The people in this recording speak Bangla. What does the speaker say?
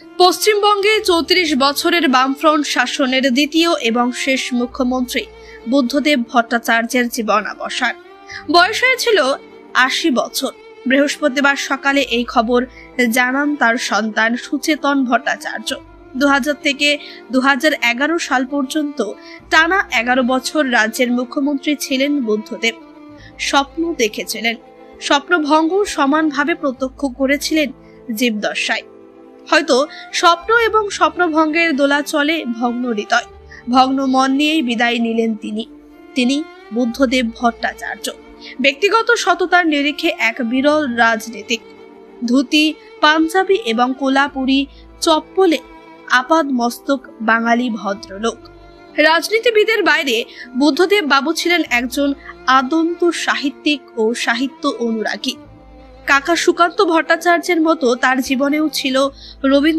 পশ্চিমবঙ্গে 34 বছরের বামফ্রন্ট শাসনের দ্বিতীয় এবং শেষ মুখ্যমন্ত্রী বুদ্ধদেব ভট্টাচার্যের জীবনাবসান। বয়স হয়েছিল 80 বছর। বৃহস্পতিবার সকালে এই খবর জানান তার সন্তান সুচেতন ভট্টাচার্য। 2000 থেকে 2011 সাল পর্যন্ত টানা 11 বছর রাজ্যের মুখ্যমন্ত্রী ছিলেন বুদ্ধদেব। স্বপ্ন দেখেছিলেন, স্বপ্নভঙ্গ সমানভাবে প্রত্যক্ষ করেছিলেন জীবদশায়। হয়তো স্বপ্ন এবং স্বপ্নভঙ্গের দোলাচলে ভগ্ন হৃদয়, ভগ্ন মন নিয়েই বিদায় নিলেন তিনি বুদ্ধদেব ভট্টাচার্য। ব্যক্তিগত সততার নিরিখে এক বিরল রাজনীতিক। ধুতি, পাঞ্জাবি এবং কোলাপুরি চপ্পলে আপাদ মস্তক বাঙালি ভদ্রলোক। রাজনীতিবিদের বাইরে বুদ্ধদেব বাবু ছিলেন একজন আদন্ত সাহিত্যিক ও সাহিত্য অনুরাগী। কাকা সুকান্ত ভট্টাচার্যের মতো তার জীবনেও ছিল রবীন্দ্র